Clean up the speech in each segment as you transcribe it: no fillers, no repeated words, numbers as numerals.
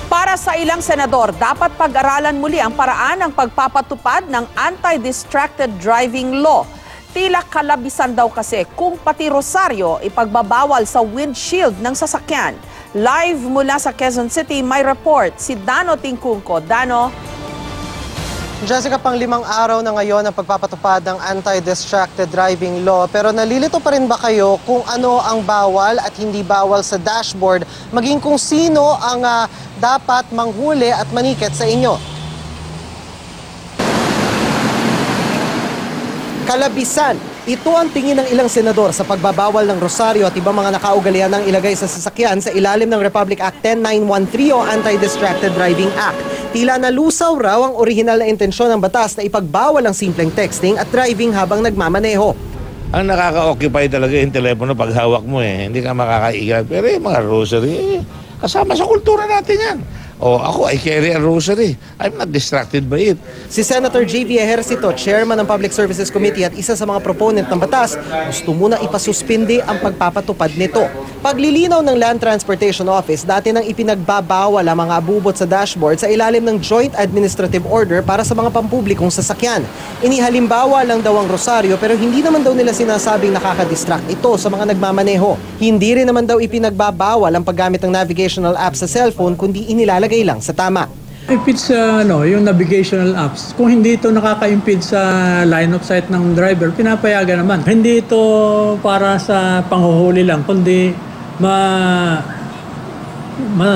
Para sa ilang senador, dapat pag-aralan muli ang paraan ng pagpapatupad ng anti-distracted driving law. Tila kalabisan daw kasi kung pati rosaryo ipagbabawal sa windshield ng sasakyan. Live mula sa Quezon City, may report si Dano Tingkungko. Dano? Jessica, pang 5 araw na ngayon ang pagpapatupad ng anti-distracted driving law. Pero nalilito pa rin ba kayo kung ano ang bawal at hindi bawal sa dashboard, maging kung sino ang dapat manghuli at maniket sa inyo? Kalabisan. Ito ang tingin ng ilang senador sa pagbabawal ng rosaryo at ibang mga nakaugalian ng ilagay sa sasakyan sa ilalim ng Republic Act 10913 o Anti-Distracted Driving Act. Tila nalusaw raw ang orihinal na intensyon ng batas na ipagbawal ang simpleng texting at driving habang nagmamaneho. Ang nakaka-occupy talaga yung telepono pag hawak mo hindi ka makakaigan. Pero yung mga rosary, kasama sa kultura natin yan. O ako, I carry a rosary. I'm not distracted by it. Si Senator J.V. Ejercito, chairman ng Public Services Committee at isa sa mga proponent ng batas, gusto muna ipasuspindi ang pagpapatupad nito. Paglilinaw ng Land Transportation Office, dati nang ipinagbabawal ang mga abubot sa dashboard sa ilalim ng Joint Administrative Order para sa mga pampublikong sasakyan. Inihalimbawa lang daw ang rosaryo pero hindi naman daw nila sinasabing nakakadistract ito sa mga nagmamaneho. Hindi rin naman daw ipinagbabawal ang paggamit ng navigational app sa cellphone kundi inilalagay lang sa tama. If it's yung navigational apps, kung hindi ito nakaka-impede sa line of sight ng driver, pinapayagan naman. Hindi ito para sa panghuhuli lang, kundi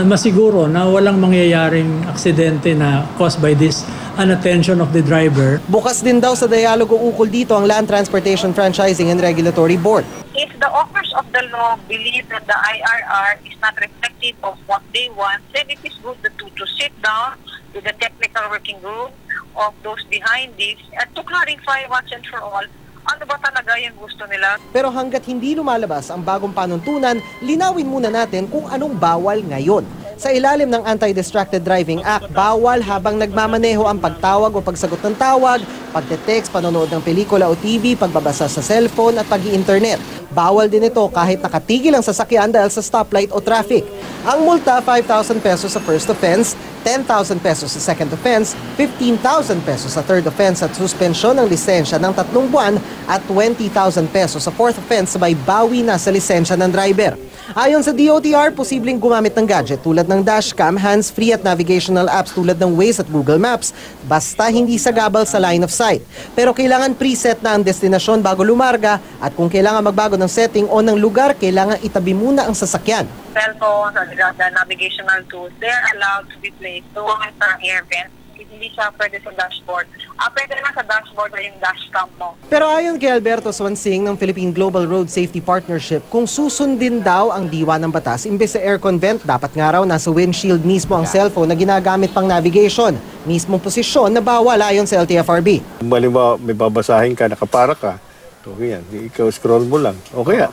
masiguro na walang mangyayaring aksidente na caused by this inattention of the driver. Bukas din daw sa dialogo ukol dito ang Land Transportation Franchising and Regulatory Board. If the authors of the law believe that the IRR is not reflective of what they want, then it is good to sit down with the technical working group of those behind this and to clarify once and for all ano ba talaga yung gusto nila. Pero hanggat hindi lumalabas ang bagong panuntunan, linawin muna natin kung anong bawal ngayon. Sa ilalim ng Anti-Distracted Driving Act, bawal habang nagmamaneho ang pagtawag o pagsagot ng tawag, pagte-text, panonood ng pelikula o TV, pagbabasa sa cellphone at pag-i-internet. Bawal din ito kahit nakatigil ang sasakyan dahil sa stoplight o traffic. Ang multa, 5,000 pesos sa first offense, 10,000 pesos sa second offense, 15,000 pesos sa third offense at suspensyon ng lisensya ng 3 buwan at 20,000 pesos sa fourth offense sabay bawi na sa lisensya ng driver. Ayon sa DOTR, posibleng gumamit ng gadget tulad ng dashcam, hands-free at navigational apps tulad ng Waze at Google Maps basta hindi sagabal sa line of sight. Pero kailangan preset na ang destinasyon bago lumarga at kung kailangan magbago ng setting o ng lugar, kailangan itabi muna ang sasakyan. Cellphones or the navigational tools, they're allowed to be placed doon sa air vent. Hindi siya pwede sa dashboard. Pwede naman sa dashboard na yung dashcam mo. Pero ayon kay Alberto Swansing ng Philippine Global Road Safety Partnership, kung susundin daw ang diwa ng batas, imbes sa aircon vent, dapat nga raw nasa windshield mismo ang cellphone na ginagamit pang navigation. Mismong posisyon na bawal ayon sa LTFRB. Halimbawa, may babasahin ka, nakapara ka. Okay yan, ikaw scroll mo lang. Okay yan.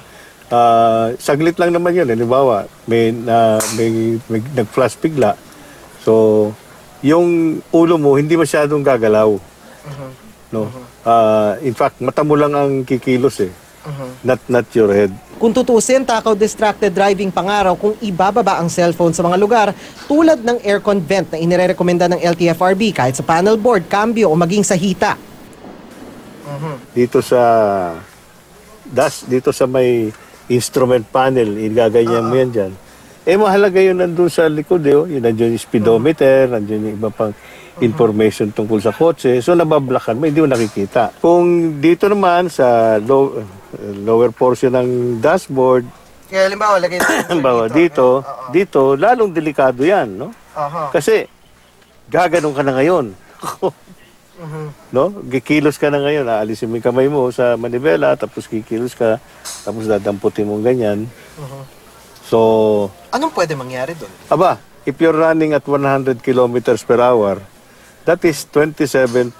Saglit lang naman yun. Halimbawa, may nag-flash bigla. So, yung ulo mo hindi masyadong gagalaw. No? In fact, mata mo lang ang kikilos not your head. Kung tutusin, takaw distracted driving pangaraw kung ibababa ang cellphone sa mga lugar tulad ng aircon vent na inirekomenda ng LTFRB kahit sa panel board, cambio o maging sa hita. Dito sa may instrument panel, igaganyan mo yan dyan. Mahalaga yun nandun sa likod. Yun nandun yung speedometer, nandun yung iba pang information tungkol sa kotse. So, nabablakan mo, hindi mo nakikita. Kung dito naman sa lower portion ng dashboard, Kaya halimbawa, lagay dito, lalong delikado yan. No? Kasi, gaganon ka na ngayon. No? Kikilos ka na ngayon. Aalisin mo yung kamay mo sa manibela, tapos kikilos ka, tapos dadamputin mo ganyan. So, anong pwede mangyari doon? If you're running at 100 kilometers per hour, that is 27.7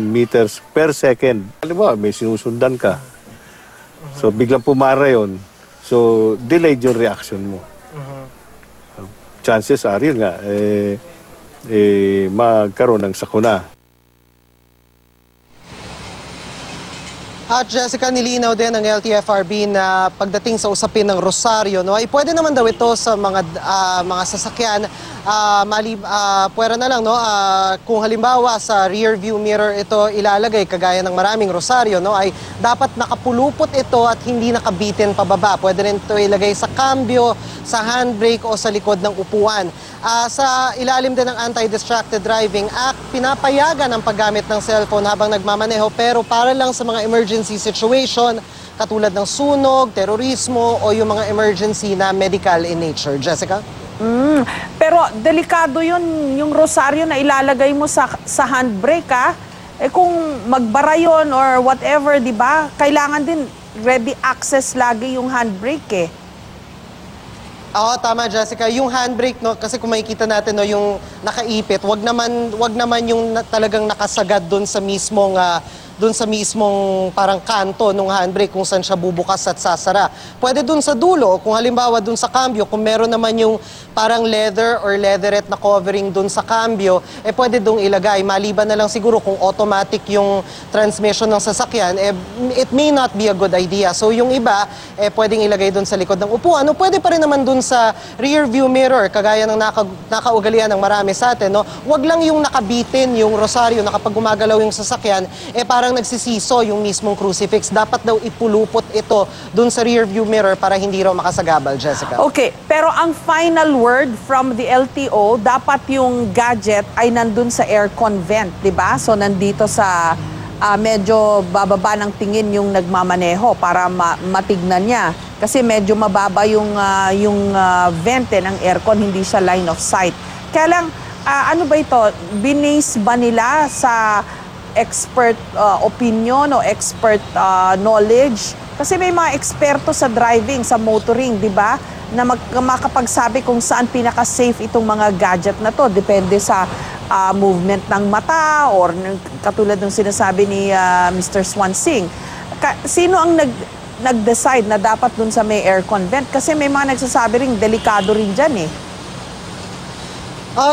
meters per second. Halimbawa, may sinusundan ka. So, biglang pumara yun. So, delayed yung reaction mo. Chances are, yun nga, magkaroon ng sakuna. At Jessica, nilinaw din ng LTFRB na pagdating sa usapin ng Rosario, no, ay pwede naman daw ito sa mga sasakyan. Pwera na lang, no, kung halimbawa sa rear view mirror ito ilalagay, kagaya ng maraming Rosario, no, ay dapat nakapulupot ito at hindi nakabitin pababa. Pwede rin ito ilagay sa cambio, sa handbrake o sa likod ng upuan. Sa ilalim din ng Anti-Distracted Driving Act, pinapayagan ang paggamit ng cellphone habang nagmamaneho, pero para lang sa mga emergency situation katulad ng sunog, terorismo o yung mga emergency na medical in nature. Jessica? Pero delikado yun, yung Rosario na ilalagay mo sa handbrake, ha? Eh kung magbara yun or whatever, di ba? Kailangan din ready access lagi yung handbrake, eh. Oo, tama, Jessica. Yung handbrake, no, kasi kung makikita natin, no, yung nakaipit, wag naman yung talagang nakasagad doon sa mismong parang kanto ng handbrake kung saan siya bubukas at sasara. Pwede doon sa dulo, kung halimbawa doon sa cambio, kung meron naman yung parang leather or leatherette na covering doon sa cambio, eh pwede doon ilagay. Maliban na lang siguro kung automatic yung transmission ng sasakyan, eh, it may not be a good idea. So yung iba, eh pwedeng ilagay doon sa likod ng upuan. O pwede pa rin naman doon sa rear view mirror, kagaya ng nakaugalian ng marami sa atin, no? Wag lang yung nakabitin, yung Rosario, na kapag gumagalaw yung sasakyan, eh parang nagsisiso yung mismong crucifix. Dapat daw ipulupot ito dun sa rear view mirror para hindi raw makasagabal, Jessica. Okay, pero ang final word from the LTO, dapat yung gadget ay nandun sa aircon vent, di ba? So nandito sa medyo bababa ng tingin yung nagmamaneho para matignan niya. Kasi medyo mababa yung vent ng aircon, hindi siya line of sight. Kaya lang, ano ba ito? Binase ba nila sa expert opinion o expert knowledge? Kasi may mga eksperto sa driving, sa motoring, di ba? Na makapagsabi kung saan pinaka-safe itong mga gadget na to. Depende sa movement ng mata or katulad ng sinasabi ni Mr. Swansing. Sino ang nag-decide na dapat dun sa may aircon vent? Kasi may mga nagsasabi rin, delikado rin dyan, eh.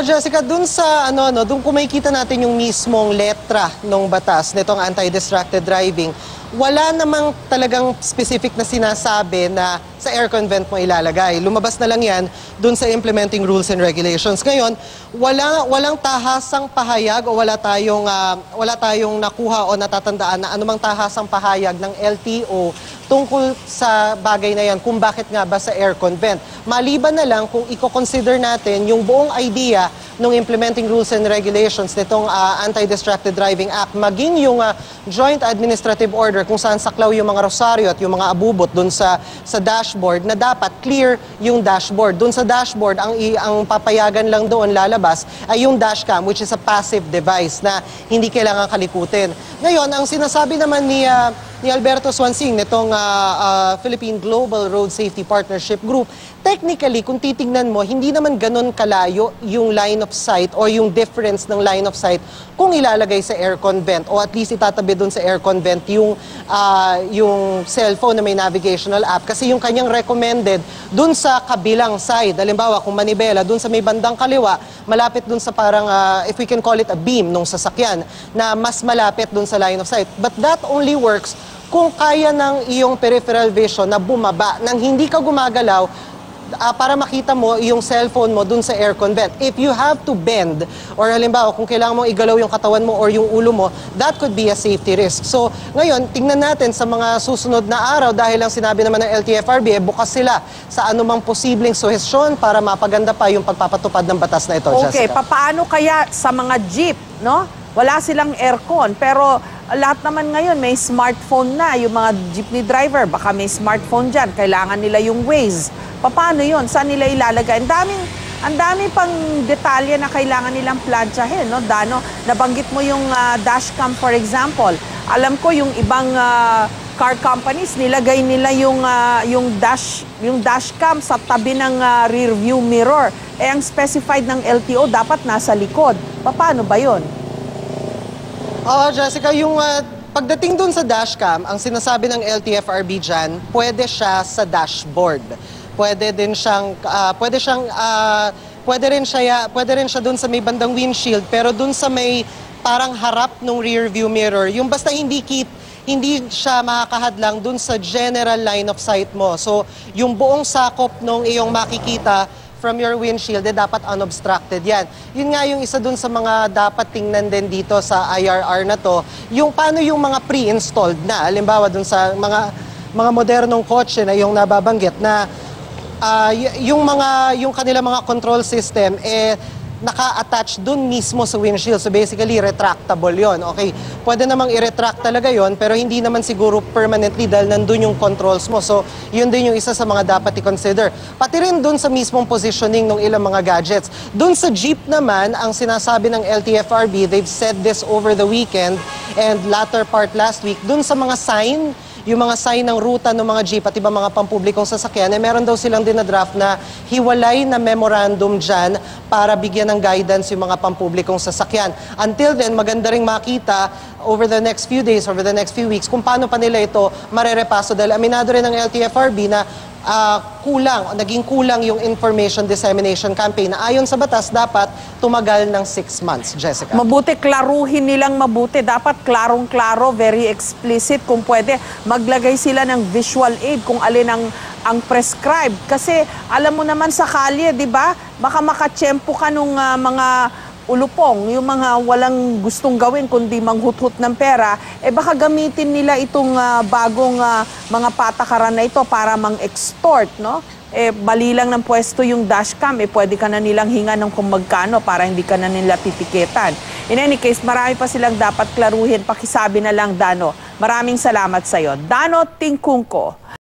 Jessica, dun sa dun kung makikita natin yung mismong letra ng batas nitong anti-distracted driving, wala namang talagang specific na sinasabi na sa aircon vent mo ilalagay. Lumabas na lang yan dun sa implementing rules and regulations. Ngayon, walang tahasang pahayag o wala tayong nakuha o natatandaan na anumang tahasang pahayag ng LTO tungkol sa bagay na yan, kung bakit nga ba sa aircon vent. Maliban na lang kung i-consider natin yung buong idea ng implementing rules and regulations nitong Anti-Distracted Driving Act, maging yung Joint Administrative Order kung saan saklaw yung mga Rosario at yung mga abubot dun sa dashboard, na dapat clear yung dashboard. Dun sa dashboard, ang papayagan lang doon lalabas ay yung dashcam, which is a passive device na hindi kailangan kalikutin. Ngayon, ang sinasabi naman ni Alberto Swansing nitong Philippine Global Road Safety Partnership Group, technically, kung titingnan mo, hindi naman ganun kalayo yung line of sight o yung difference ng line of sight kung ilalagay sa aircon vent o at least itatabi dun sa aircon vent yung cellphone na may navigational app, kasi yung kanyang recommended dun sa kabilang side. Halimbawa, kung manibela, dun sa may bandang kaliwa, malapit dun sa parang, if we can call it a beam nung sasakyan, na mas malapit dun sa line of sight. But that only works kung kaya ng iyong peripheral vision na bumaba nang hindi ka gumagalaw para makita mo yung cellphone mo dun sa aircon vent. If you have to bend, or halimbawa kung kailangan mong igalaw yung katawan mo or yung ulo mo, that could be a safety risk. So ngayon, tingnan natin sa mga susunod na araw, dahil lang sinabi naman ng LTFRB, bukas sila sa anumang posibleng suhestyon para mapaganda pa yung pagpapatupad ng batas na ito, Okay, Jessica. paano kaya sa mga jeep, no? Wala silang aircon, pero lahat naman ngayon may smartphone na. Yung mga jeepney driver, baka may smartphone dyan. Kailangan nila yung Waze. Paano yun? Saan nila ilalagay? Ang dami pang detalye na kailangan nilang plansyahin, no? Nabanggit mo yung dashcam, for example. Alam ko yung ibang car companies, nilagay nila yung dashcam sa tabi ng rear view mirror. Eh, ang specified ng LTO dapat nasa likod. Paano ba yun? Jessica, yung pagdating dun sa dashcam, ang sinasabi ng LTFRB dyan, pwede siya sa dashboard. Pwede rin siya dun sa may bandang windshield, pero dun sa may parang harap ng rear view mirror, yung basta hindi siya makakahadlang dun sa general line of sight mo. So, yung buong sakop nung iyong makikita from your windshield, dapat unobstructed yan. Yun nga yung isa dun sa mga dapat tingnan din dito sa IRR na to, yung paano yung mga pre-installed na, halimbawa dun sa mga modernong kotse na yung nababanggit na yung kanila mga control system, naka-attach dun mismo sa windshield. So basically, retractable yon. Okay, pwede namang i-retract talaga yon, pero hindi naman siguro permanently dahil nandun yung controls mo. So yun din yung isa sa mga dapat i-consider. Pati rin dun sa mismong positioning ng ilang mga gadgets. Dun sa Jeep naman, ang sinasabi ng LTFRB, they've said this over the weekend and latter part last week, dun sa mga sign, yung mga sign ng ruta ng mga jeep at iba mga pampublikong sasakyan, meron daw silang dinadraft na hiwalay na memorandum dyan para bigyan ng guidance yung mga pampublikong sasakyan. Until then, maganda ring makita over the next few days, over the next few weeks, kung paano pa nila ito marerepaso. Dahil aminado rin ng LTFRB na naging kulang yung information dissemination campaign na ayon sa batas dapat tumagal ng 6 months, Jessica. Mabuti, klaruhin nilang mabuti. Dapat klarong-klaro, very explicit. Kung pwede, maglagay sila ng visual aid kung alin ang prescribed. Kasi alam mo naman sa kalye, di ba? Baka makatsyempo ka nung mga ulupong, yung mga walang gustong gawin kundi manghuthut ng pera, baka gamitin nila itong bagong mga patakaran na ito para mang-extort, no? Bali lang ng pwesto yung dashcam, pwede ka na nilang hinga ng kung magkano para hindi ka na nila titiketan. In any case, marami pa silang dapat klaruhin. Pakisabi na lang, Dano. Maraming salamat sa'yo. Dano Tingkungko.